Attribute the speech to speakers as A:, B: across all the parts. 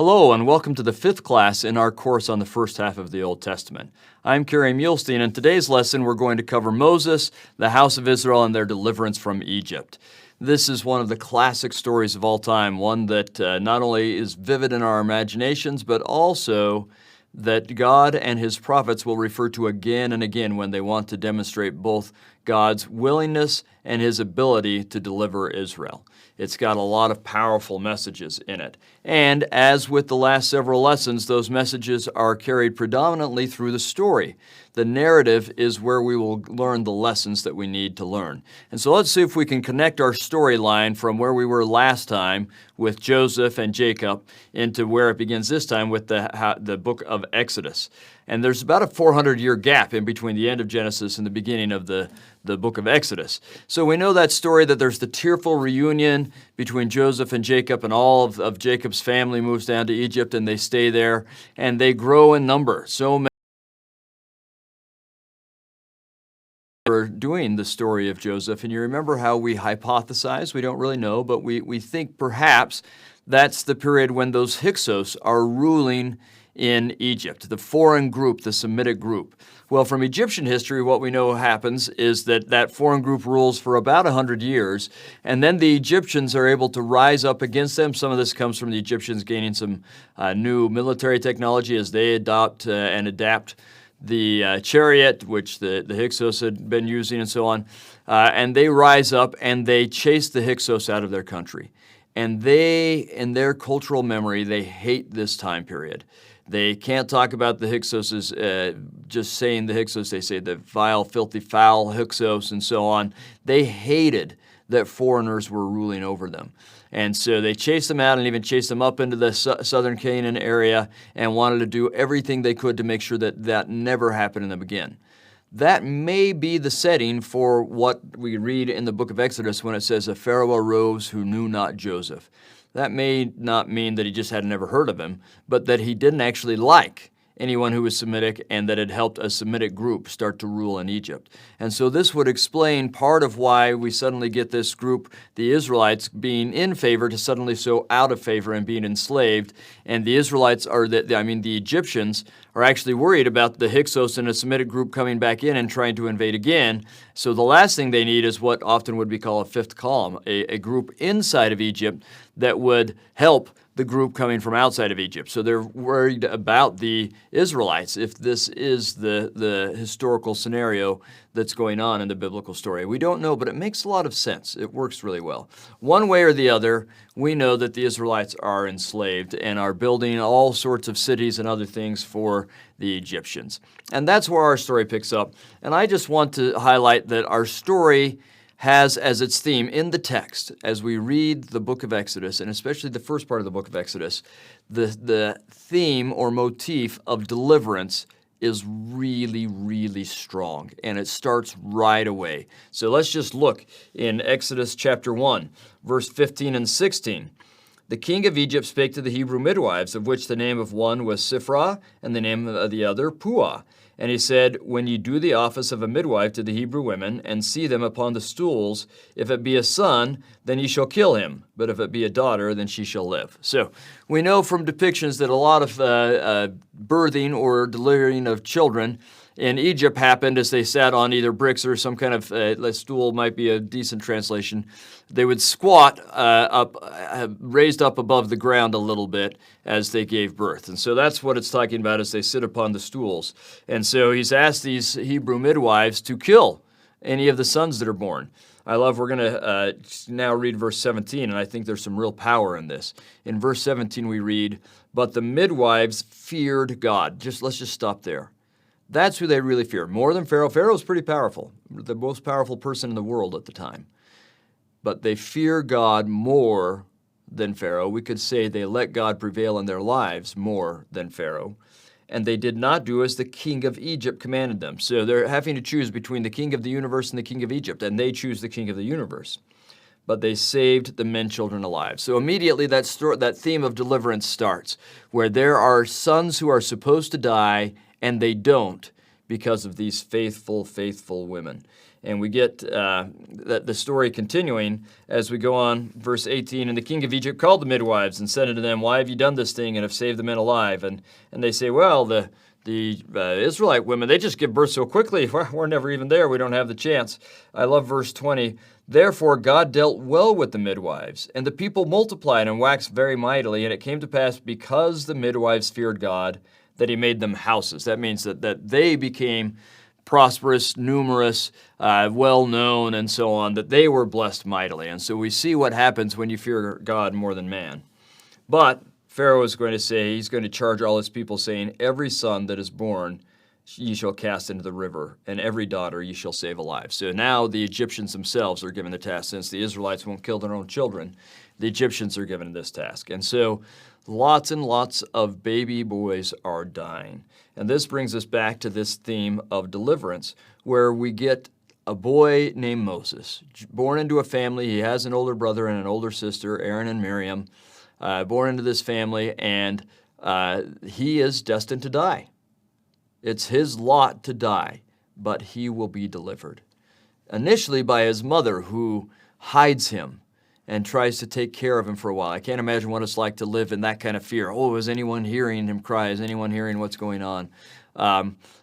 A: Hello and welcome to the fifth class in our course on the first half of the Old Testament. I'm Kerry Muhlestein, and today's lesson we're going to cover Moses, the house of Israel, and their deliverance from Egypt. This is one of the classic stories of all time, one that not only is vivid in our imaginations, but also that God and His prophets will refer to again and again when they want to demonstrate both God's willingness and His ability to deliver Israel. It's got a lot of powerful messages in it. And as with the last several lessons, those messages are carried predominantly through the story. The narrative is where we will learn the lessons that we need to learn. And so let's see if we can connect our storyline from where we were last time with Joseph and Jacob into where it begins this time with the book of Exodus. And there's about a 400-year gap in between the end of Genesis and the beginning of the book of Exodus. So we know that story that there's the tearful reunion between Joseph and Jacob, and all of Jacob's family moves down to Egypt and they stay there and they grow in number. So many are doing the story of Joseph, and you remember how we hypothesize, we don't really know, but we think perhaps that's the period when those Hyksos are ruling in Egypt, the foreign group, the Semitic group. Well, from Egyptian history, what we know happens is that foreign group rules for about 100 years, and then the Egyptians are able to rise up against them. Some of this comes from the Egyptians gaining some new military technology as they adopt and adapt the chariot, which the Hyksos had been using and so on. And they rise up and they chase the Hyksos out of their country. And they, in their cultural memory, they hate this time period. They can't talk about the Hyksos as just saying the Hyksos. They say the vile, filthy, foul Hyksos and so on. They hated that foreigners were ruling over them. And so they chased them out and even chased them up into the southern Canaan area and wanted to do everything they could to make sure that that never happened to them again. That may be the setting for what we read in the book of Exodus when it says, "A Pharaoh arose who knew not Joseph." That may not mean that he just had never heard of him, but that he didn't actually like anyone who was Semitic, and that had helped a Semitic group start to rule in Egypt. And so this would explain part of why we suddenly get this group, the Israelites, being in favor to suddenly so out of favor and being enslaved. And the Israelites the Egyptians are actually worried about the Hyksos and a Semitic group coming back in and trying to invade again. So the last thing they need is what often would be called a fifth column, a group inside of Egypt that would help the group coming from outside of Egypt. So they're worried about the Israelites if this is the historical scenario that's going on in the biblical story. We don't know, but it makes a lot of sense. It works really well. One way or the other, we know that the Israelites are enslaved and are building all sorts of cities and other things for the Egyptians. And that's where our story picks up. And I just want to highlight that our story has as its theme in the text, as we read the book of Exodus, and especially the first part of the book of Exodus, the theme or motif of deliverance is really, really strong, and it starts right away. So let's just look in Exodus chapter 1, verse 15 and 16. "The king of Egypt spake to the Hebrew midwives, of which the name of one was Siphrah, and the name of the other Puah. And he said, When ye do the office of a midwife to the Hebrew women, and see them upon the stools, if it be a son, then ye shall kill him. But if it be a daughter, then she shall live." So we know from depictions that a lot of birthing or delivering of children in Egypt happened as they sat on either bricks or some kind of stool, might be a decent translation. They would squat raised up above the ground a little bit as they gave birth. And so that's what it's talking about as they sit upon the stools. And so he's asked these Hebrew midwives to kill any of the sons that are born. We're going to now read verse 17, and I think there's some real power in this. In verse 17 we read, "But the midwives feared God." Let's just stop there. That's who they really fear, more than Pharaoh. Pharaoh's pretty powerful, the most powerful person in the world at the time. But they fear God more than Pharaoh. We could say they let God prevail in their lives more than Pharaoh. And they did not do as the king of Egypt commanded them. So they're having to choose between the king of the universe and the king of Egypt, and they choose the king of the universe. But they saved the men children alive. So immediately that theme of deliverance starts, where there are sons who are supposed to die, and they don't because of these faithful, faithful women. And we get the story continuing as we go on, verse 18. And the king of Egypt called the midwives and said unto them, Why have you done this thing and have saved the men alive? And they say, Well, the Israelite women, they just give birth so quickly. We're never even there. We don't have the chance. I love verse 20. Therefore God dealt well with the midwives, and the people multiplied and waxed very mightily. And it came to pass, because the midwives feared God, that he made them houses. That means that they became prosperous, numerous, well-known, and so on, that they were blessed mightily. And so we see what happens when you fear God more than man. But Pharaoh is going to say, he's going to charge all his people, saying, Every son that is born ye shall cast into the river, and every daughter ye shall save alive. So now the Egyptians themselves are given the task. Since the Israelites won't kill their own children, the Egyptians are given this task. And so lots and lots of baby boys are dying. And this brings us back to this theme of deliverance, where we get a boy named Moses, born into a family. He has an older brother and an older sister, Aaron and Miriam, born into this family, and he is destined to die. It's his lot to die, but he will be delivered. Initially by his mother, who hides him and tries to take care of him for a while. I can't imagine what it's like to live in that kind of fear. Oh, is anyone hearing him cry? Is anyone hearing what's going on?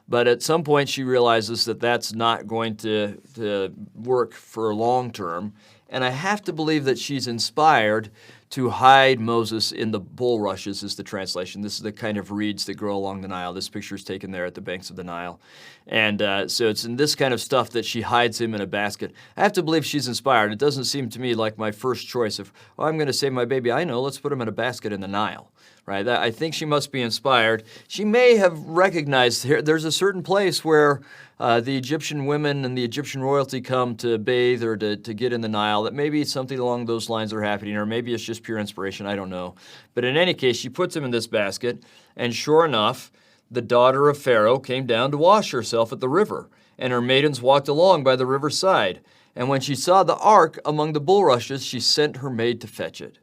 A: But at some point she realizes that that's not going to work for long term. And I have to believe that she's inspired to hide Moses in the bulrushes, is the translation. This is the kind of reeds that grow along the Nile. This picture is taken there at the banks of the Nile. And so it's in this kind of stuff that she hides him in a basket. I have to believe she's inspired. It doesn't seem to me like my first choice of, oh, I'm going to save my baby. I know, let's put him in a basket in the Nile. Right? I think she must be inspired. She may have recognized there's a certain place where the Egyptian women and the Egyptian royalty come to bathe or to get in the Nile, that maybe something along those lines are happening, or maybe it's just pure inspiration, I don't know. But in any case, she puts him in this basket, and sure enough, the daughter of Pharaoh came down to wash herself at the river, and her maidens walked along by the river's side. And when she saw the ark among the bulrushes, she sent her maid to fetch it.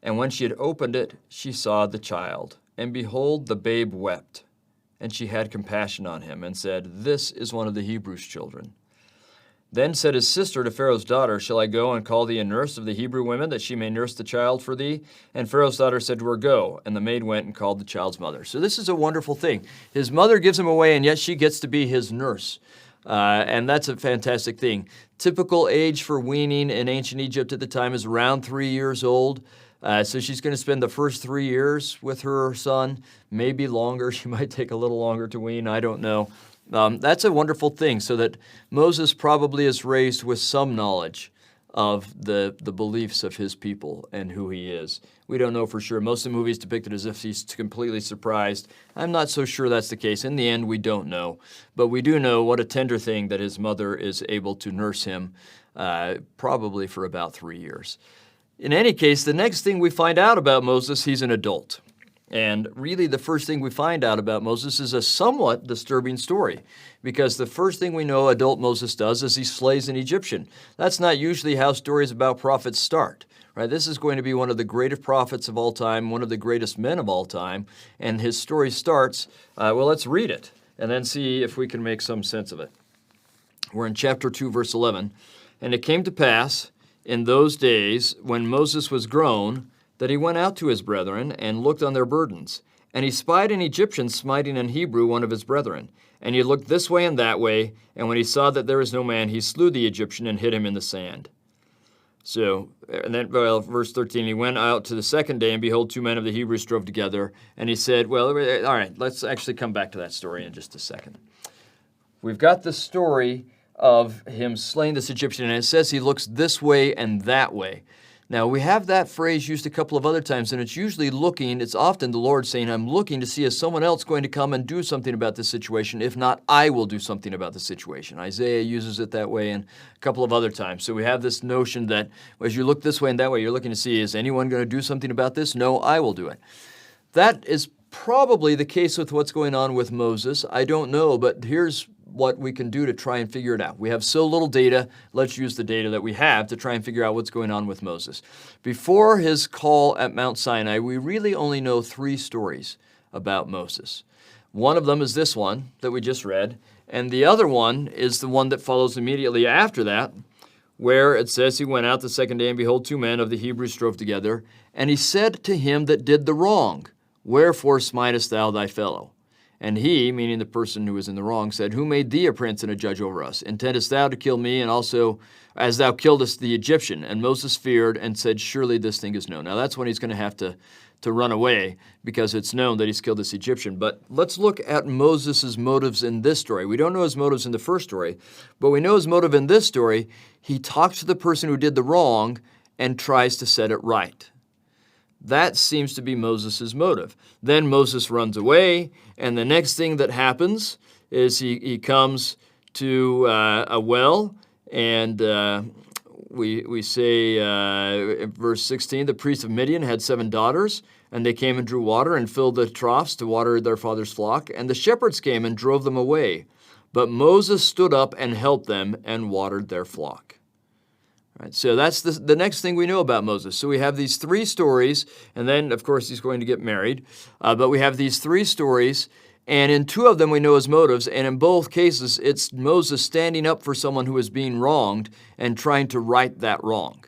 A: And when she had opened it, she saw the child, and behold, the babe wept. And she had compassion on him, and said, This is one of the Hebrews' children. Then said his sister to Pharaoh's daughter, Shall I go and call thee a nurse of the Hebrew women, that she may nurse the child for thee? And Pharaoh's daughter said to her, Go. And the maid went and called the child's mother. So this is a wonderful thing. His mother gives him away, and yet she gets to be his nurse. And that's a fantastic thing. Typical age for weaning in ancient Egypt at the time is around 3 years old. So she's going to spend the first 3 years with her son, maybe longer. She might take a little longer to wean, I don't know. That's a wonderful thing, so that Moses probably is raised with some knowledge of the beliefs of his people and who he is. We don't know for sure. Most of the movies depict it as if he's completely surprised. I'm not so sure that's the case. In the end, we don't know. But we do know what a tender thing that his mother is able to nurse him, probably for about 3 years. In any case, the next thing we find out about Moses, he's an adult. And really the first thing we find out about Moses is a somewhat disturbing story, because the first thing we know adult Moses does is he slays an Egyptian. That's not usually how stories about prophets start. Right? This is going to be one of the greatest prophets of all time, one of the greatest men of all time, and his story starts, well, let's read it and then see if we can make some sense of it. We're in chapter 2, verse 11. And it came to pass in those days, when Moses was grown, that he went out to his brethren and looked on their burdens. And he spied an Egyptian smiting an Hebrew, one of his brethren. And he looked this way and that way, and when he saw that there was no man, he slew the Egyptian and hid him in the sand. So, and then, well, verse 13, he went out to the second day, and behold, 2 men of the Hebrews strove together. And he said, well, all right, let's actually come back to that story in just a second. We've got the story of him slaying this Egyptian, and it says he looks this way and that way. Now, we have that phrase used a couple of other times, and it's usually looking, it's often the Lord saying, I'm looking to see is someone else going to come and do something about this situation. If not, I will do something about the situation. Isaiah uses it that way and a couple of other times. So we have this notion that as you look this way and that way, you're looking to see, is anyone going to do something about this? No, I will do it. That is probably the case with what's going on with Moses. I don't know, but here's what we can do to try and figure it out. We have so little data, let's use the data that we have to try and figure out what's going on with Moses. Before his call at Mount Sinai, we really only know 3 stories about Moses. One of them is this one that we just read, and the other one is the one that follows immediately after that, where it says, he went out the second day, and behold, two men of the Hebrews strove together. And he said to him that did the wrong, wherefore smitest thou thy fellow? And he, meaning the person who was in the wrong, said, who made thee a prince and a judge over us? Intendest thou to kill me, and also as thou killedest the Egyptian? And Moses feared and said, surely this thing is known. Now that's when he's going to have to run away, because it's known that he's killed this Egyptian. But let's look at Moses' motives in this story. We don't know his motives in the first story, but we know his motive in this story. He talks to the person who did the wrong and tries to set it right. That seems to be Moses' motive. Then Moses runs away, and the next thing that happens is he comes to a well, and we say in verse 16, the priest of Midian had 7 daughters, and they came and drew water and filled the troughs to water their father's flock, and the shepherds came and drove them away. But Moses stood up and helped them and watered their flock. Right, so that's the next thing we know about Moses. So we have these 3 stories, and then, of course, he's going to get married. But we have these 3 stories, and in 2 of them we know his motives, and in both cases it's Moses standing up for someone who is being wronged and trying to right that wrong.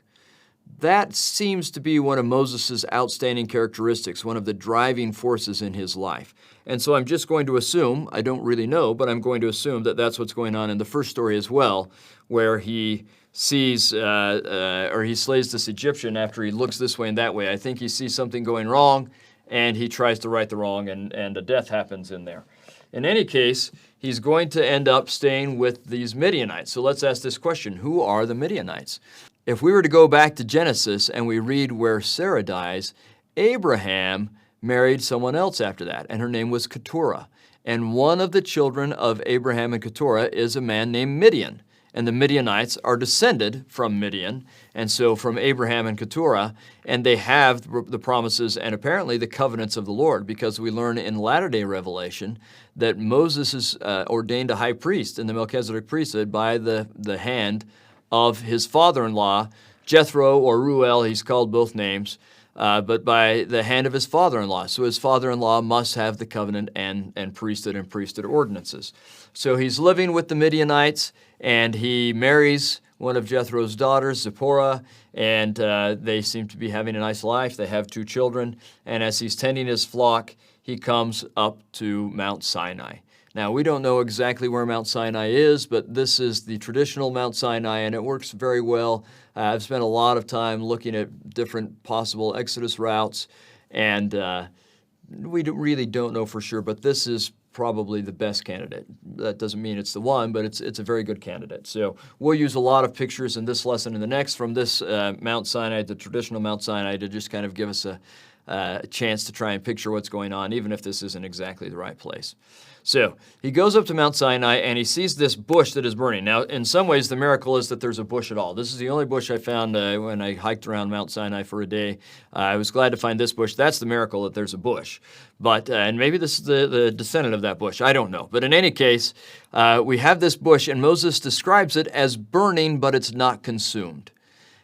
A: That seems to be one of Moses' outstanding characteristics, one of the driving forces in his life. And so I'm just going to assume, I don't really know, but I'm going to assume that that's what's going on in the first story as well, where he sees, or he slays this Egyptian after he looks this way and that way. I think he sees something going wrong, and he tries to right the wrong, and a death happens in there. In any case, he's going to end up staying with these Midianites. So let's ask this question: who are the Midianites? If we were to go back to Genesis and we read where Sarah dies, Abraham married someone else after that, and her name was Keturah. And one of the children of Abraham and Keturah is a man named Midian. And the Midianites are descended from Midian, and so from Abraham and Keturah, and they have the promises and apparently the covenants of the Lord, because we learn in latter-day Revelation that Moses is ordained a high priest in the Melchizedek priesthood by the hand of his father-in-law, Jethro or Ruel, he's called both names, but by the hand of his father-in-law. So his father-in-law must have the covenant and priesthood ordinances. So he's living with the Midianites, and he marries one of Jethro's daughters, Zipporah, and they seem to be having a nice life. They have 2 children, and as he's tending his flock, he comes up to Mount Sinai. Now, we don't know exactly where Mount Sinai is, but this is the traditional Mount Sinai, and it works very well. I've spent a lot of time looking at different possible Exodus routes, and we really don't know for sure, but this is probably the best candidate. That doesn't mean it's the one, but it's a very good candidate. So we'll use a lot of pictures in this lesson and the next from this Mount Sinai, the traditional Mount Sinai, to just kind of give us a chance to try and picture what's going on, even if this isn't exactly the right place. So he goes up to Mount Sinai, and he sees this bush that is burning. Now, in some ways, the miracle is that there's a bush at all. This is the only bush I found when I hiked around Mount Sinai for a day. I was glad to find this bush. That's the miracle, that there's a bush. But, and maybe this is the descendant of that bush. I don't know. But in any case, we have this bush, and Moses describes it as burning, but it's not consumed.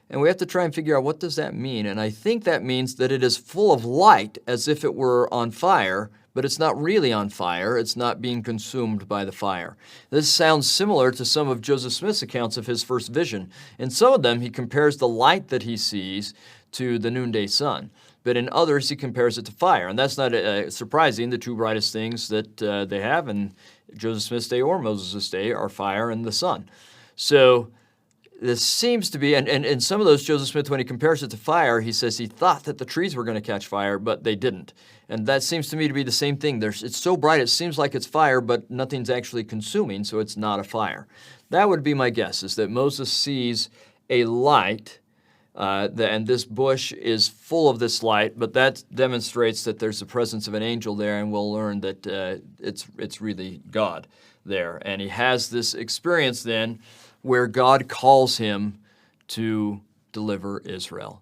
A: And we have to try and figure out, what does that mean? And I think that means that it is full of light, as if it were on fire, but it's not really on fire. It's not being consumed by the fire. This sounds similar to some of Joseph Smith's accounts of his first vision. In some of them, he compares the light that he sees to the noonday sun. But in others, he compares it to fire. And that's not surprising. The 2 brightest things that they have in Joseph Smith's day or Moses' day are fire and the sun. So this seems to be, and in some of those, Joseph Smith, when he compares it to fire, he says he thought that the trees were going to catch fire, but they didn't. And that seems to me to be the same thing. It's so bright, it seems like it's fire, but nothing's actually consuming, so it's not a fire. That would be my guess, is that Moses sees a light, and this bush is full of this light, but that demonstrates that there's the presence of an angel there, and we'll learn that it's really God there. And he has this experience then where God calls him to deliver Israel.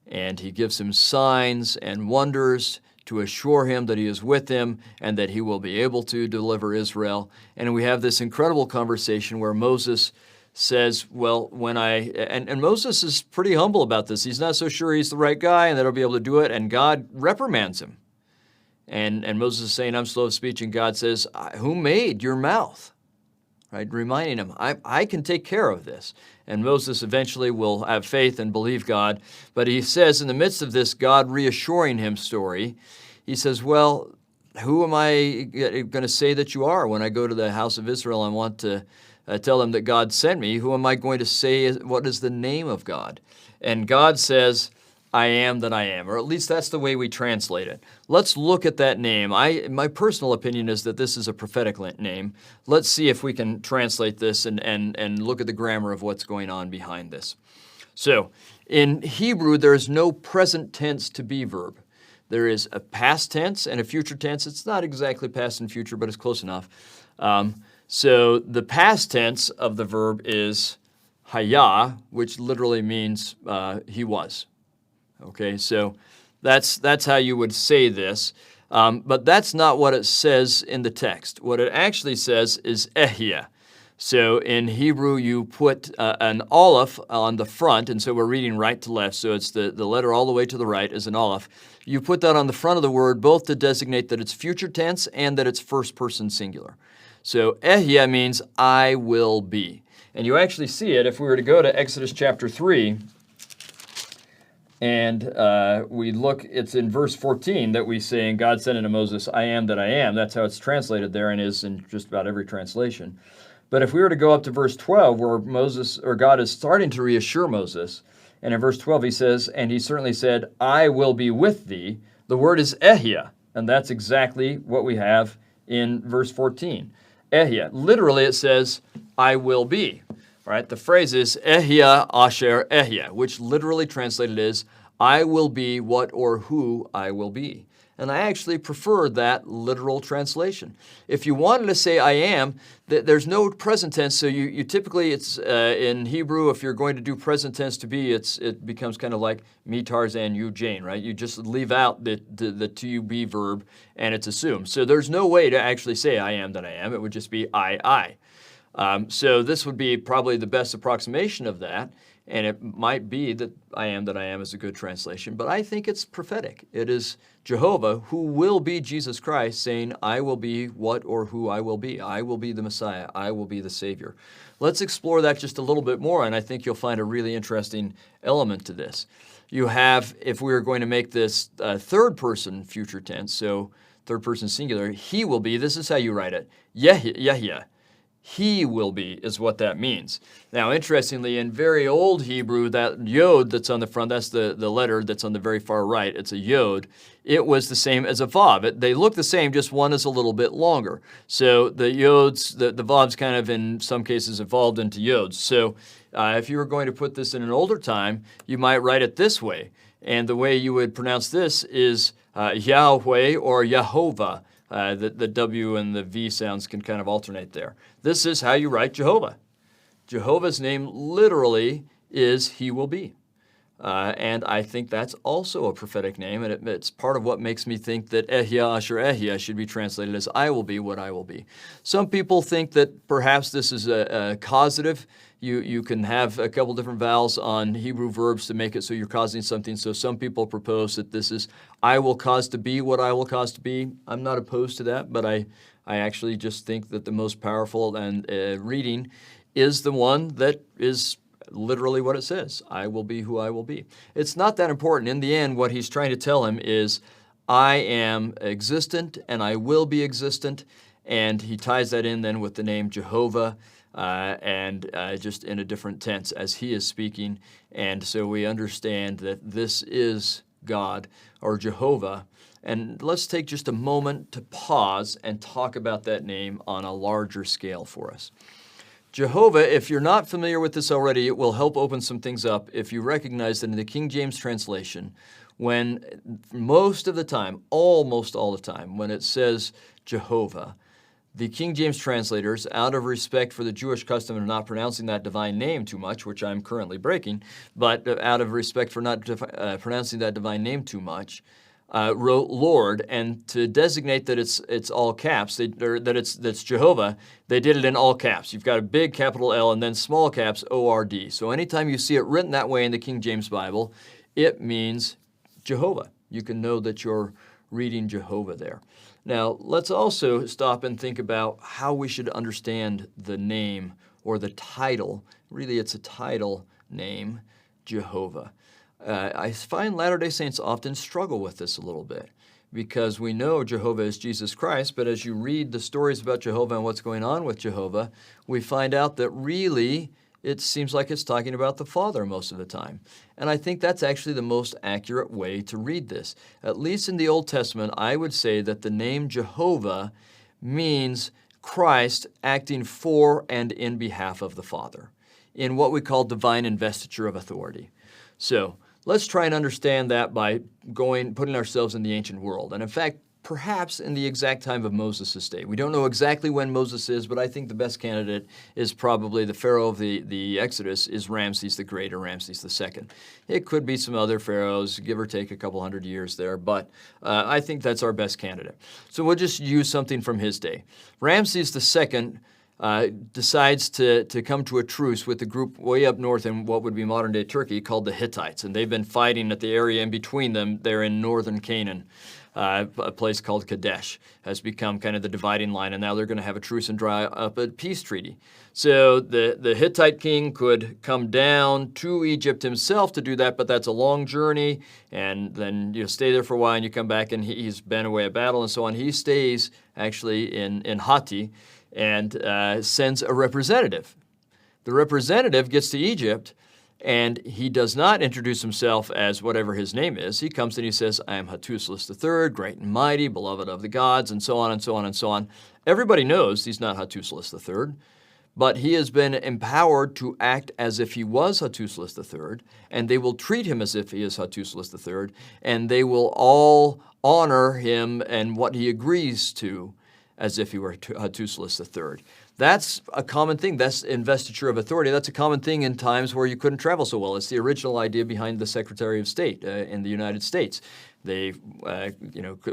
A: And he gives him signs and wonders to assure him that he is with him and that he will be able to deliver Israel. And we have this incredible conversation where Moses says, well, and Moses is pretty humble about this. He's not so sure he's the right guy and that he'll be able to do it, and God reprimands him. And Moses is saying, I'm slow of speech, and God says, who made your mouth? Right, reminding him, I can take care of this. And Moses eventually will have faith and believe God. But he says, in the midst of this God reassuring him story, he says, well, who am I going to say that you are when I go to the house of Israel and want to tell them that God sent me? Who am I going to say, what is the name of God? And God says, I am that I am, or at least that's the way we translate it. Let's look at that name. My personal opinion is that this is a prophetic name. Let's see if we can translate this and look at the grammar of what's going on behind this. So, in Hebrew, there is no present tense to be verb. There is a past tense and a future tense. It's not exactly past and future, but it's close enough. So the past tense of the verb is haya, which literally means he was. Okay, so that's how you would say this. But that's not what it says in the text. What it actually says is ehia. So in Hebrew, you put an aleph on the front, and so we're reading right to left, so it's the letter all the way to the right is an aleph. You put that on the front of the word both to designate that it's future tense and that it's first person singular. So ehia means I will be. And you actually see it if we were to go to Exodus chapter 3, and we look, it's in verse 14 that we say, and God said unto Moses, I am that I am. That's how it's translated there and is in just about every translation. But if we were to go up to verse 12 where God is starting to reassure Moses, and in verse 12 he says, and he certainly said, I will be with thee, the word is ehia, and that's exactly what we have in verse 14. Ehia, literally it says, I will be. All right, the phrase is ehia asher ehia, which literally translated is, I will be what or who I will be. And I actually prefer that literal translation. If you wanted to say I am, there's no present tense, so you typically, it's in Hebrew, if you're going to do present tense to be, it becomes kind of like me Tarzan, you Jane, right? You just leave out the to be verb, and it's assumed. So there's no way to actually say I am that I am. It would just be I. So this would be probably the best approximation of that, and it might be that I am that I am is a good translation, but I think it's prophetic. It is Jehovah, who will be Jesus Christ, saying, I will be what or who I will be. I will be the Messiah. I will be the Savior. Let's explore that just a little bit more, and I think you'll find a really interesting element to this. You have, if we were going to make this third person future tense, so third person singular, he will be, this is how you write it, Yahya. He will be is what that means. Now, interestingly, in very old Hebrew, that yod that's on the front, that's the letter that's on the very far right, it's a yod. It was the same as a vav. They look the same, just one is a little bit longer. So the yods, the vavs kind of in some cases evolved into yods. So if you were going to put this in an older time, you might write it this way. And the way you would pronounce this is Yahweh or Yehovah. The W and the V sounds can kind of alternate there. This is how you write Jehovah. Jehovah's name literally is He will be. And I think that's also a prophetic name, and it's part of what makes me think that Ehia Asher Ehia should be translated as I will be what I will be. Some people think that perhaps this is a causative. You can have a couple different vowels on Hebrew verbs to make it so you're causing something. So some people propose that this is I will cause to be what I will cause to be. I'm not opposed to that, but I actually just think that the most powerful and reading is the one that is literally what it says. I will be who I will be. It's not that important. In the end, what he's trying to tell him is I am existent and I will be existent. And he ties that in then with the name Jehovah. And just in a different tense as he is speaking. And so we understand that this is God or Jehovah. And let's take just a moment to pause and talk about that name on a larger scale for us. Jehovah, if you're not familiar with this already, it will help open some things up if you recognize that in the King James translation, when most of the time, almost all the time, when it says Jehovah, the King James translators, out of respect for the Jewish custom of not pronouncing that divine name too much, which I'm currently breaking, but out of respect for not pronouncing that divine name too much, wrote Lord, and to designate that it's all caps, that's Jehovah, they did it in all caps. You've got a big capital L and then small caps O-R-D. So anytime you see it written that way in the King James Bible, it means Jehovah. You can know that you're reading Jehovah there. Now, let's also stop and think about how we should understand the name or the title. Really, it's a title name, Jehovah. I find Latter-day Saints often struggle with this a little bit because we know Jehovah is Jesus Christ, but as you read the stories about Jehovah and what's going on with Jehovah, we find out that really it seems like it's talking about the Father most of the time. And I think that's actually the most accurate way to read this. At least in the Old Testament, I would say that the name Jehovah means Christ acting for and in behalf of the Father in what we call divine investiture of authority. So let's try and understand that by putting ourselves in the ancient world. And in fact, perhaps in the exact time of Moses' day. We don't know exactly when Moses is, but I think the best candidate is probably the Pharaoh of the Exodus is Ramses the Great or Ramses II. It could be some other pharaohs, give or take a couple hundred years there, but I think that's our best candidate. So we'll just use something from his day. Ramses II decides to come to a truce with the group way up north in what would be modern-day Turkey called the Hittites, and they've been fighting at the area in between them. They're in northern Canaan. A place called Kadesh has become kind of the dividing line, and now they're going to have a truce and draw up a peace treaty. So the Hittite king could come down to Egypt himself to do that, but that's a long journey, and then you stay there for a while, and you come back, and he's been away at battle and so on. He stays actually in Hatti and sends a representative. The representative gets to Egypt, and he does not introduce himself as whatever his name is. He comes and he says, I am Hattusilus III, great and mighty, beloved of the gods, and so on and so on and so on. Everybody knows he's not Hattusilus III, but he has been empowered to act as if he was Hattusilus III, and they will treat him as if he is Hattusilus III, and they will all honor him and what he agrees to as if he were Hattusilus III. That's a common thing. That's investiture of authority. That's a common thing in times where you couldn't travel so well. It's the original idea behind the Secretary of State in the United States. It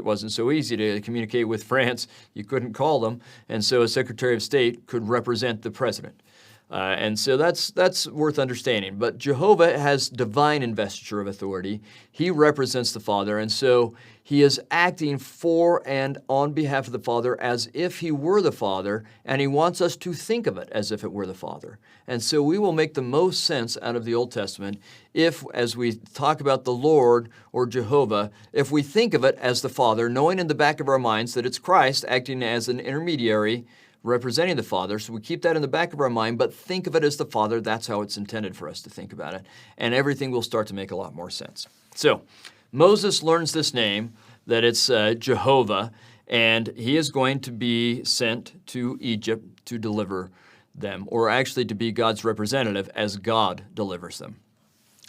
A: wasn't so easy to communicate with France. You couldn't call them, and so a Secretary of State could represent the president. And so that's worth understanding. But Jehovah has divine investiture of authority. He represents the Father, and so he is acting for and on behalf of the Father as if he were the Father, and he wants us to think of it as if it were the Father. And so we will make the most sense out of the Old Testament if, as we talk about the Lord or Jehovah, if we think of it as the Father, knowing in the back of our minds that it's Christ acting as an intermediary representing the Father. So we keep that in the back of our mind, but think of it as the Father. That's how it's intended for us to think about it. And everything will start to make a lot more sense. So Moses learns this name, that it's Jehovah, and he is going to be sent to Egypt to deliver them, or actually to be God's representative as God delivers them.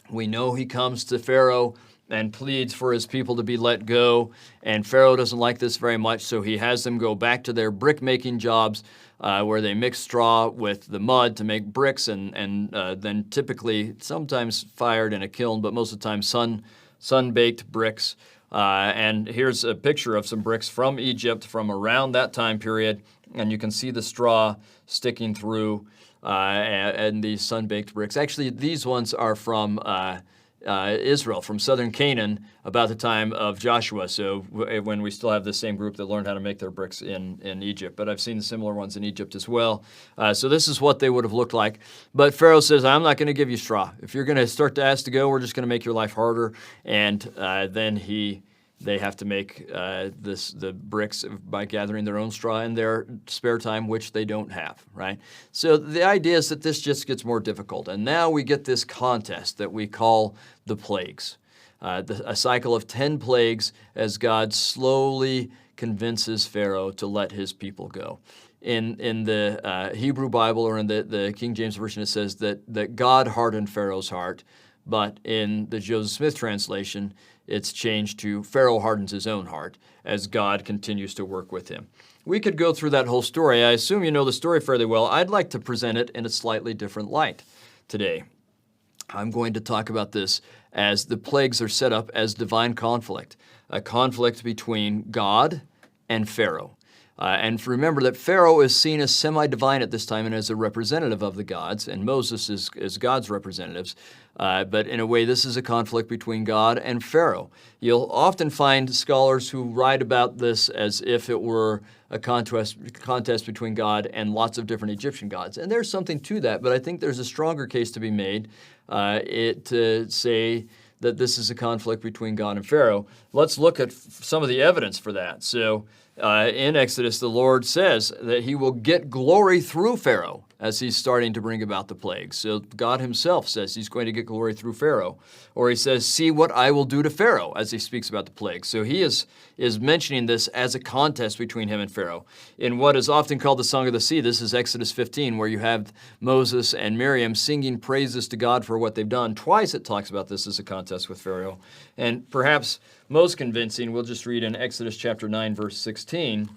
A: We know he comes to Pharaoh and pleads for his people to be let go, and Pharaoh doesn't like this very much, so he has them go back to their brick-making jobs where they mix straw with the mud to make bricks, and then typically, sometimes fired in a kiln, but most of the time sun-baked bricks. And here's a picture of some bricks from Egypt from around that time period, and you can see the straw sticking through and these sun-baked bricks. Actually, these ones are from Israel, from southern Canaan, about the time of Joshua, so when we still have the same group that learned how to make their bricks in Egypt. But I've seen similar ones in Egypt as well. So this is what they would have looked like. But Pharaoh says, I'm not going to give you straw. If you're going to start to ask to go, we're just going to make your life harder. And then they have to make the bricks by gathering their own straw in their spare time, which they don't have, right? So the idea is that this just gets more difficult. And now we get this contest that we call the plagues, a cycle of 10 plagues as God slowly convinces Pharaoh to let his people go. In the Hebrew Bible, or in the King James Version, it says that God hardened Pharaoh's heart, but in the Joseph Smith translation, it's changed to Pharaoh hardens his own heart as God continues to work with him. We could go through that whole story. I assume you know the story fairly well. I'd like to present it in a slightly different light today. I'm going to talk about this as the plagues are set up as divine conflict, a conflict between God and Pharaoh. And remember that Pharaoh is seen as semi-divine at this time and as a representative of the gods, and Moses is God's representatives. But in a way, this is a conflict between God and Pharaoh. You'll often find scholars who write about this as if it were a contest between God and lots of different Egyptian gods. And there's something to that, but I think there's a stronger case to be made to say that this is a conflict between God and Pharaoh. Let's look at some of the evidence for that. So in Exodus, the Lord says that he will get glory through Pharaoh as he's starting to bring about the plagues. So God himself says he's going to get glory through Pharaoh. Or he says, see what I will do to Pharaoh as he speaks about the plagues. So he is mentioning this as a contest between him and Pharaoh. In what is often called the Song of the Sea, this is Exodus 15, where you have Moses and Miriam singing praises to God for what they've done. Twice it talks about this as a contest with Pharaoh. And perhaps most convincing, we'll just read in Exodus chapter 9, verse 16,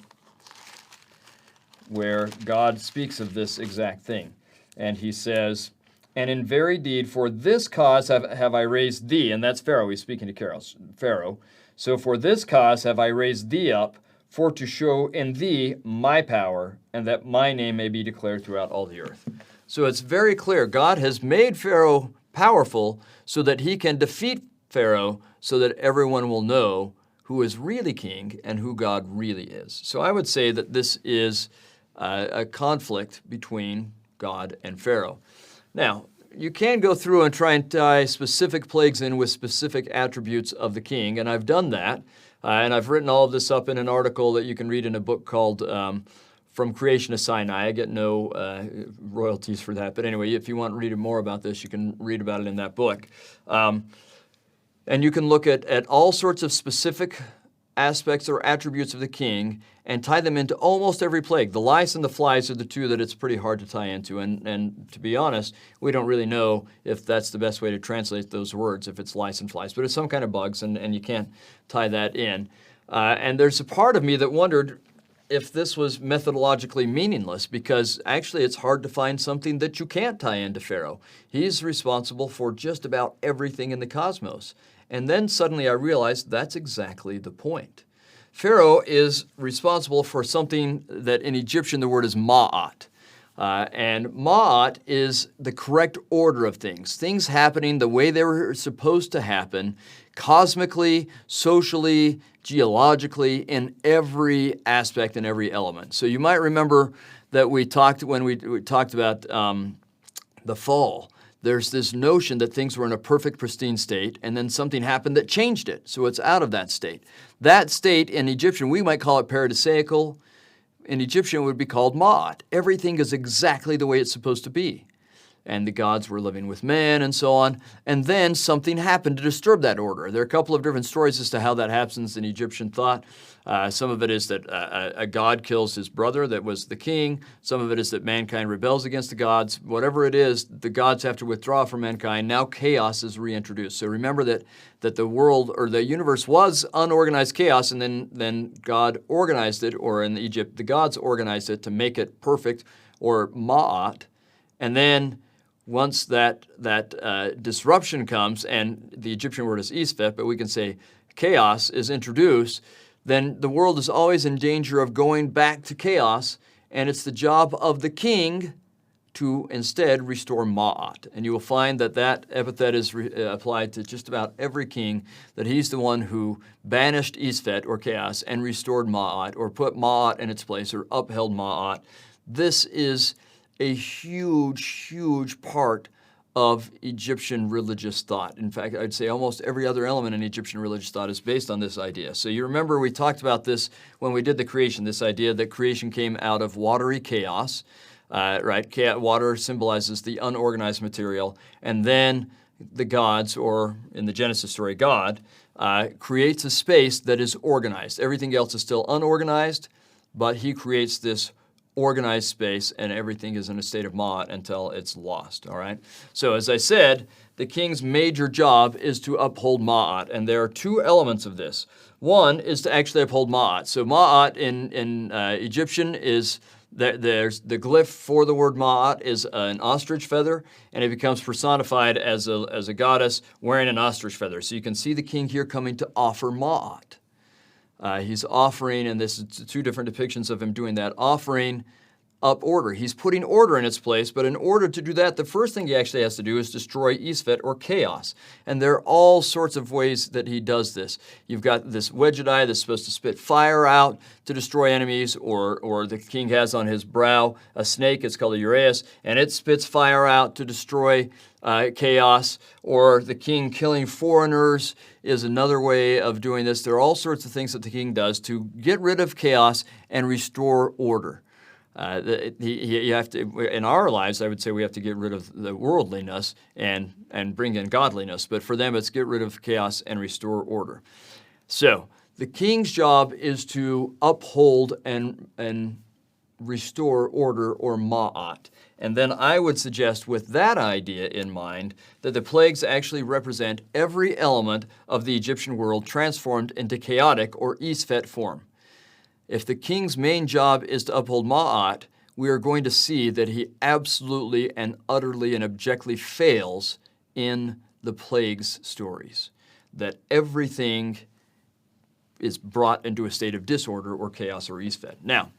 A: where God speaks of this exact thing. And he says, and in very deed, for this cause have I raised thee, and that's Pharaoh, he's speaking to Pharaoh. So for this cause have I raised thee up, for to show in thee my power, and that my name may be declared throughout all the earth. So it's very clear, God has made Pharaoh powerful so that he can defeat Pharaoh, so that everyone will know who is really king and who God really is. So I would say that this is a conflict between God and Pharaoh. Now, you can go through and try and tie specific plagues in with specific attributes of the king, and I've done that. And I've written all of this up in an article that you can read in a book called From Creation to Sinai. I get no royalties for that. But anyway, if you want to read more about this, you can read about it in that book. And you can look at all sorts of specific aspects or attributes of the king and tie them into almost every plague. The lice and the flies are the two that it's pretty hard to tie into. And to be honest, we don't really know if that's the best way to translate those words, if it's lice and flies. But it's some kind of bugs, and you can't tie that in. And there's a part of me that wondered if this was methodologically meaningless, because actually it's hard to find something that you can't tie into Pharaoh. He's responsible for just about everything in the cosmos. And then suddenly I realized that's exactly the point. Pharaoh is responsible for something that in Egyptian the word is ma'at. And ma'at is the correct order of things. Things happening the way they were supposed to happen, cosmically, socially, geologically, in every aspect and every element. So you might remember that when we talked about the fall. There's this notion that things were in a perfect, pristine state, and then something happened that changed it, so it's out of that state. That state in Egyptian, we might call it paradisaical. In Egyptian, it would be called ma'at. Everything is exactly the way it's supposed to be. And the gods were living with man and so on. And then something happened to disturb that order. There are a couple of different stories as to how that happens in Egyptian thought. Some of it is that a god kills his brother that was the king. Some of it is that mankind rebels against the gods. Whatever it is, the gods have to withdraw from mankind. Now chaos is reintroduced. So remember that the world or the universe was unorganized chaos, and then God organized it, or in Egypt, the gods organized it to make it perfect, or ma'at. And then once that disruption comes, and the Egyptian word is isfet, but we can say chaos is introduced, then the world is always in danger of going back to chaos, and it's the job of the king to instead restore ma'at. And you will find that epithet is applied to just about every king, that he's the one who banished isfet, or chaos, and restored ma'at, or put ma'at in its place, or upheld ma'at. This is a huge, huge part of Egyptian religious thought. In fact, I'd say almost every other element in Egyptian religious thought is based on this idea. So you remember we talked about this when we did the creation, this idea that creation came out of watery chaos, right? Water symbolizes the unorganized material, and then the gods, or in the Genesis story, God, creates a space that is organized. Everything else is still unorganized, but he creates this organized space, and everything is in a state of ma'at until it's lost, all right? So as I said, the king's major job is to uphold ma'at, and there are two elements of this. One is to actually uphold ma'at. So ma'at in Egyptian is, there's the glyph for the word ma'at is an ostrich feather, and it becomes personified as a goddess wearing an ostrich feather. So you can see the king here coming to offer ma'at. He's offering, and this is two different depictions of him doing that, offering up order. He's putting order in its place, but in order to do that, the first thing he actually has to do is destroy Isfet, or chaos. And there are all sorts of ways that he does this. You've got this wedged eye that's supposed to spit fire out to destroy enemies, or the king has on his brow a snake, it's called a uraeus, and it spits fire out to destroy chaos, or the king killing foreigners is another way of doing this. There are all sorts of things that the king does to get rid of chaos and restore order. You have to, in our lives, I would say we have to get rid of the worldliness and bring in godliness. But for them, it's get rid of chaos and restore order. So the king's job is to uphold and restore order, or ma'at. And then I would suggest, with that idea in mind, that the plagues actually represent every element of the Egyptian world transformed into chaotic or Isfet form. If the king's main job is to uphold ma'at, we are going to see that he absolutely and utterly and abjectly fails in the plagues stories, that everything is brought into a state of disorder or chaos or Isfet. Now,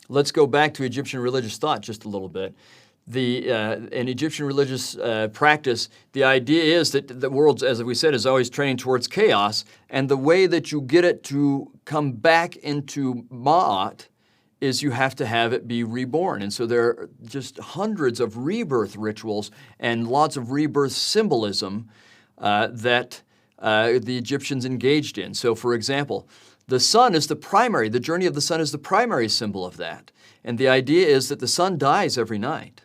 A: let's go back to Egyptian religious thought just a little bit. In Egyptian religious practice, the idea is that the world, as we said, is always trending towards chaos, and the way that you get it to come back into ma'at is you have to have it be reborn. And so there are just hundreds of rebirth rituals and lots of rebirth symbolism that the Egyptians engaged in. So, for example, the sun is the journey of the sun is the primary symbol of that. And the idea is that the sun dies every night.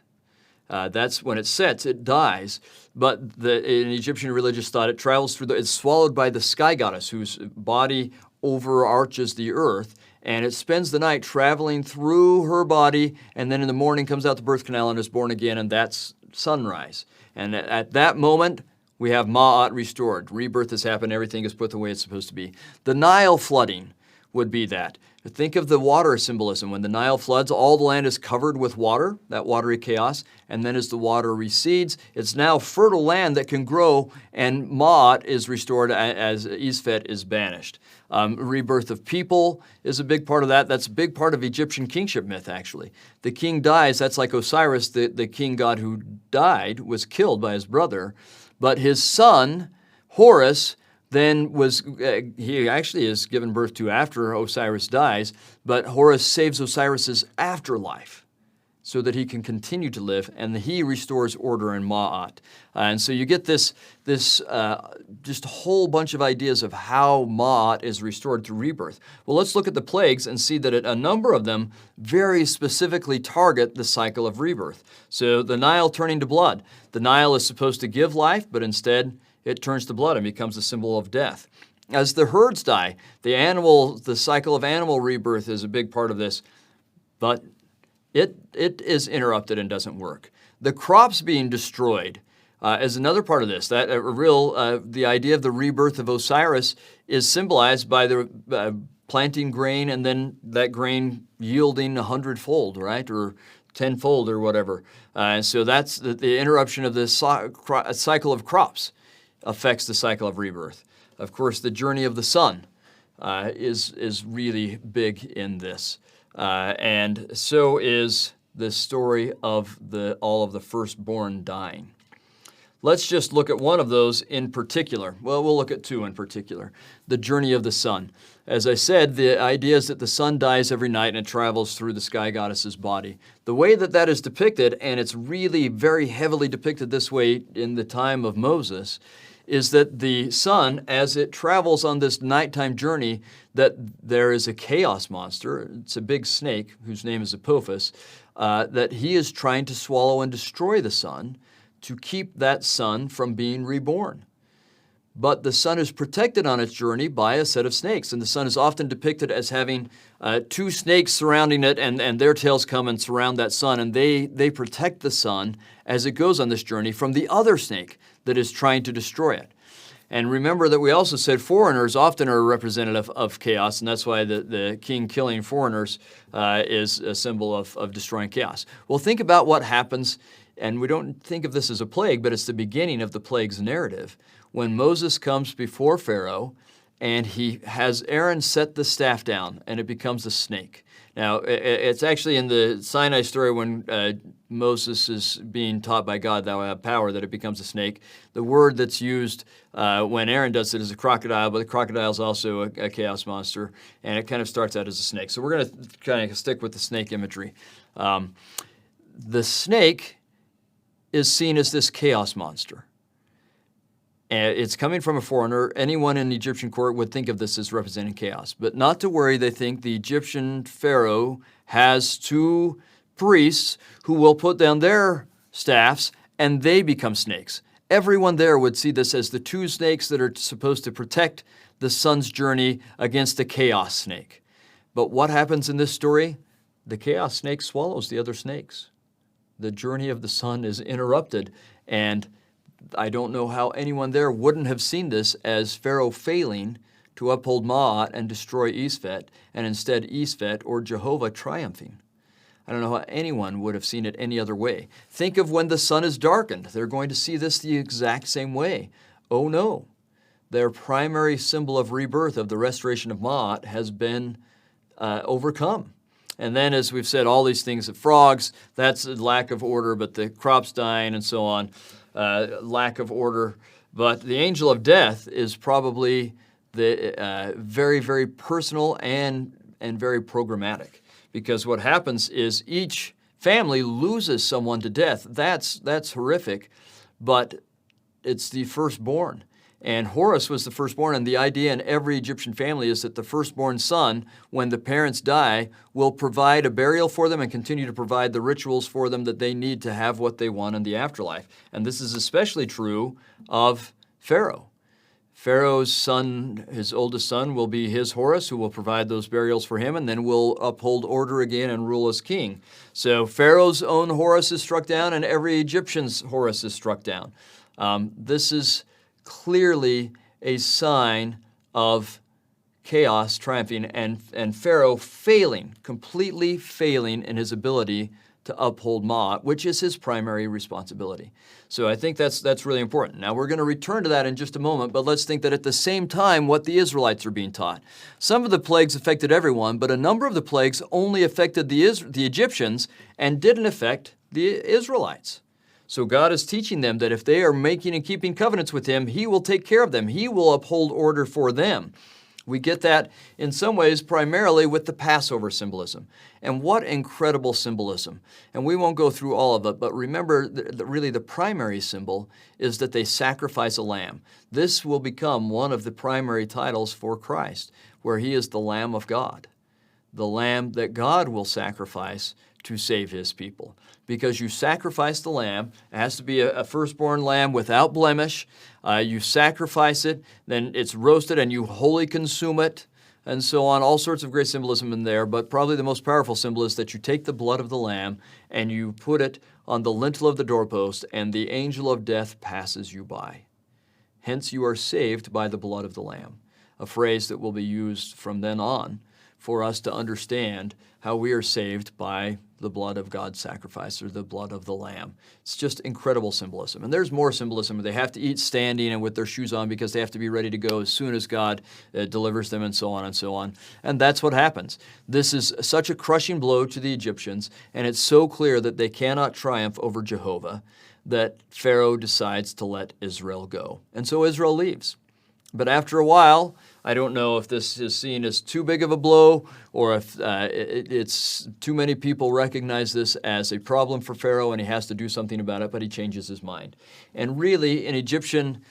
A: That's when it sets, it dies. But in Egyptian religious thought, it travels through it's swallowed by the sky goddess, whose body overarches the earth, and it spends the night traveling through her body, and then in the morning comes out the birth canal and is born again, and that's sunrise. And at that moment, we have ma'at restored. Rebirth has happened, everything is put the way it's supposed to be. The Nile flooding would be that. Think of the water symbolism. When the Nile floods, all the land is covered with water, that watery chaos, and then as the water recedes, it's now fertile land that can grow, and ma'at is restored as Isfet is banished. Rebirth of people is a big part of that. That's a big part of Egyptian kingship myth, actually. The king dies, that's like Osiris, the king god who died, was killed by his brother, but his son, Horus, then he actually is given birth to after Osiris dies, but Horus saves Osiris's afterlife so that he can continue to live, and he restores order in ma'at. And so you get this just a whole bunch of ideas of how ma'at is restored through rebirth. Well, let's look at the plagues and see that a number of them very specifically target the cycle of rebirth. So the Nile turning to blood. The Nile is supposed to give life, but instead it turns to blood and becomes a symbol of death. As the herds die, the cycle of animal rebirth is a big part of this, but it is interrupted and doesn't work. The crops being destroyed is another part of this. That the idea of the rebirth of Osiris is symbolized by the planting grain and then that grain yielding 100-fold, right, or 10-fold or whatever. So that's the interruption of the cycle of crops affects the cycle of rebirth. Of course, the journey of the sun is really big in this. And so is the story of all of the firstborn dying. Let's just look at one of those in particular. Well, we'll look at two in particular. The journey of the sun. As I said, the idea is that the sun dies every night and it travels through the sky goddess's body. The way that is depicted, and it's really very heavily depicted this way in the time of Moses, is that the sun, as it travels on this nighttime journey, that there is a chaos monster, it's a big snake whose name is Apophis, that he is trying to swallow and destroy the sun to keep that sun from being reborn. But the sun is protected on its journey by a set of snakes, and the sun is often depicted as having two snakes surrounding it, and their tails come and surround that sun, and they protect the sun as it goes on this journey from the other snake that is trying to destroy it. And remember that we also said foreigners often are representative of chaos, and that's why the king killing foreigners is a symbol of destroying chaos. Well, think about what happens, and we don't think of this as a plague, but it's the beginning of the plagues narrative. When Moses comes before Pharaoh and he has Aaron set the staff down, and it becomes a snake. Now, it's actually in the Sinai story when Moses is being taught by God, thou have power, that it becomes a snake. The word that's used when Aaron does it is a crocodile, but the crocodile is also a chaos monster, and it kind of starts out as a snake. So we're going to kind of stick with the snake imagery. The snake is seen as this chaos monster. And it's coming from a foreigner. Anyone in the Egyptian court would think of this as representing chaos. But not to worry, they think the Egyptian Pharaoh has two priests who will put down their staffs and they become snakes. Everyone there would see this as the two snakes that are supposed to protect the son's journey against the chaos snake. But what happens in this story? The chaos snake swallows the other snakes. The journey of the son is interrupted, and I don't know how anyone there wouldn't have seen this as Pharaoh failing to uphold Ma'at and destroy Ephet, and instead Ephet or Jehovah triumphing. I don't know how anyone would have seen it any other way. Think of when the sun is darkened. They're going to see this the exact same way. Oh no, their primary symbol of rebirth, of the restoration of Ma'at, has been overcome. And then, as we've said, all these things, the frogs, that's a lack of order, but the crops dying and so on, lack of order. But the angel of death is probably the very, very personal and very programmatic. Because what happens is each family loses someone to death. That's horrific, but it's the firstborn. And Horus was the firstborn, and the idea in every Egyptian family is that the firstborn son, when the parents die, will provide a burial for them and continue to provide the rituals for them that they need to have what they want in the afterlife. And this is especially true of Pharaoh. Pharaoh's son, his oldest son, will be his Horus, who will provide those burials for him, and then will uphold order again and rule as king. So Pharaoh's own Horus is struck down, and every Egyptian's Horus is struck down. This is clearly a sign of chaos triumphing and Pharaoh failing, completely failing in his ability to uphold Ma'at, which is his primary responsibility. So I think that's really important. Now we're going to return to that in just a moment, but let's think that at the same time what the Israelites are being taught. Some of the plagues affected everyone, but a number of the plagues only affected the Egyptians and didn't affect the Israelites. So God is teaching them that if they are making and keeping covenants with Him, He will take care of them. He will uphold order for them. We get that in some ways primarily with the Passover symbolism. And what incredible symbolism. And we won't go through all of it, but remember really the primary symbol is that they sacrifice a lamb. This will become one of the primary titles for Christ, where He is the Lamb of God, the Lamb that God will sacrifice to save His people. Because you sacrifice the lamb, it has to be a firstborn lamb without blemish. You sacrifice it, then it's roasted and you wholly consume it, and so on. All sorts of great symbolism in there, but probably the most powerful symbol is that you take the blood of the lamb and you put it on the lintel of the doorpost, and the angel of death passes you by. Hence you are saved by the blood of the lamb, a phrase that will be used from then on for us to understand how we are saved by the blood of God's sacrifice, or the blood of the Lamb. It's just incredible symbolism. And there's more symbolism. They have to eat standing and with their shoes on because they have to be ready to go as soon as God delivers them, and so on and so on. And that's what happens. This is such a crushing blow to the Egyptians, and it's so clear that they cannot triumph over Jehovah that Pharaoh decides to let Israel go. And so Israel leaves. But after a while, I don't know if this is seen as too big of a blow, or if it's too many people recognize this as a problem for Pharaoh and he has to do something about it, but he changes his mind. And really, in Egyptian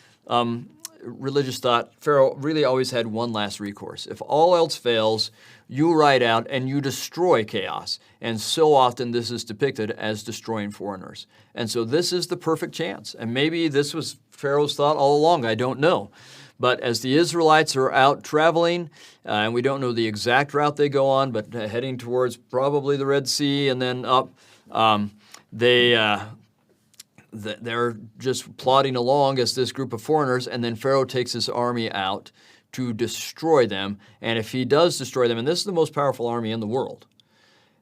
A: religious thought, Pharaoh really always had one last recourse. If all else fails, you ride out and you destroy chaos. And so often this is depicted as destroying foreigners. And so this is the perfect chance. And maybe this was Pharaoh's thought all along, I don't know. But as the Israelites are out traveling, and we don't know the exact route they go on, but heading towards probably the Red Sea and then up, they're just plodding along as this group of foreigners, and then Pharaoh takes his army out to destroy them. And if he does destroy them, and this is the most powerful army in the world,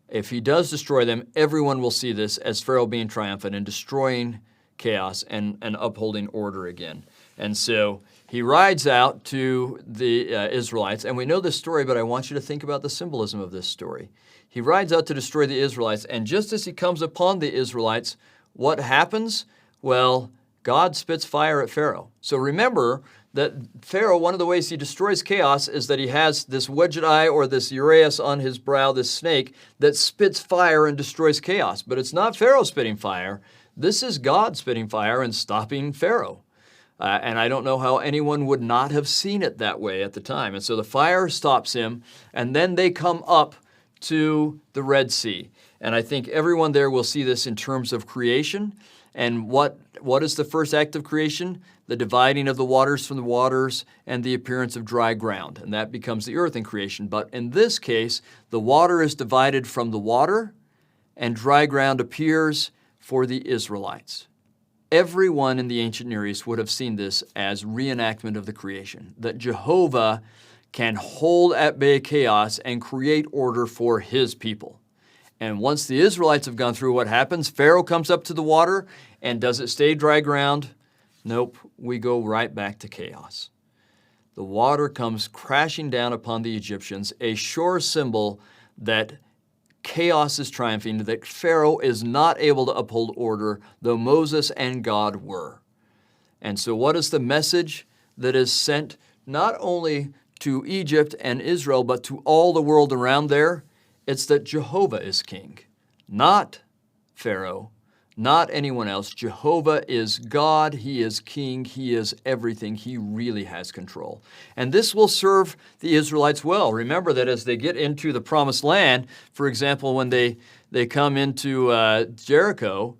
A: if he does destroy them, everyone will see this as Pharaoh being triumphant and destroying chaos and upholding order again. And so he rides out to the Israelites, and we know this story, but I want you to think about the symbolism of this story. He rides out to destroy the Israelites, and just as he comes upon the Israelites, what happens? Well, God spits fire at Pharaoh. So remember that Pharaoh, one of the ways he destroys chaos is that he has this wedged eye or this uraeus on his brow, this snake, that spits fire and destroys chaos. But it's not Pharaoh spitting fire. This is God spitting fire and stopping Pharaoh. And I don't know how anyone would not have seen it that way at the time. And so the fire stops him, and then they come up to the Red Sea. And I think everyone there will see this in terms of creation. And what is the first act of creation? The dividing of the waters from the waters and the appearance of dry ground. And that becomes the earth in creation. But in this case, the water is divided from the water, and dry ground appears for the Israelites. Everyone in the ancient Near East would have seen this as reenactment of the creation, that Jehovah can hold at bay chaos and create order for his people. And once the Israelites have gone through, what happens? Pharaoh comes up to the water, and does it stay dry ground? Nope, we go right back to chaos. The water comes crashing down upon the Egyptians, a sure symbol that chaos is triumphing, that Pharaoh is not able to uphold order, though Moses and God were. And so what is the message that is sent not only to Egypt and Israel, but to all the world around there? It's that Jehovah is king, not Pharaoh, not anyone else. Jehovah is God. He is king. He is everything. He really has control. And this will serve the Israelites well. Remember that as they get into the promised land, for example, when they come into Jericho,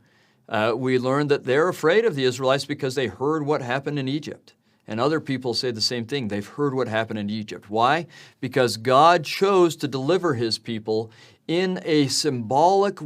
A: we learn that they're afraid of the Israelites because they heard what happened in Egypt. And other people say the same thing. They've heard what happened in Egypt. Why? Because God chose to deliver his people in a symbolic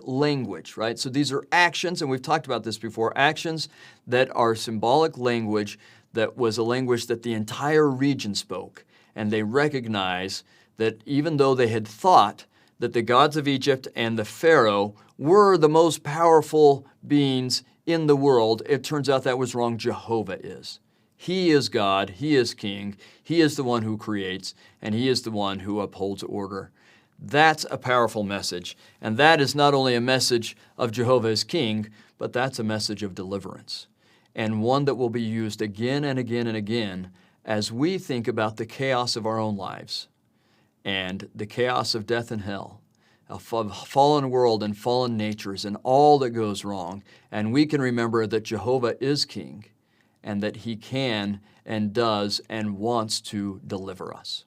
A: language, right? So these are actions, and we've talked about this before, actions that are symbolic language that was a language that the entire region spoke. And they recognize that even though they had thought that the gods of Egypt and the Pharaoh were the most powerful beings in the world, it turns out that was wrong. Jehovah is. He is God. He is king. He is the one who creates, and he is the one who upholds order. That's a powerful message. And that is not only a message of Jehovah as king, but that's a message of deliverance, and one that will be used again and again and again as we think about the chaos of our own lives and the chaos of death and hell, a fallen world and fallen natures and all that goes wrong. And we can remember that Jehovah is king and that he can and does and wants to deliver us.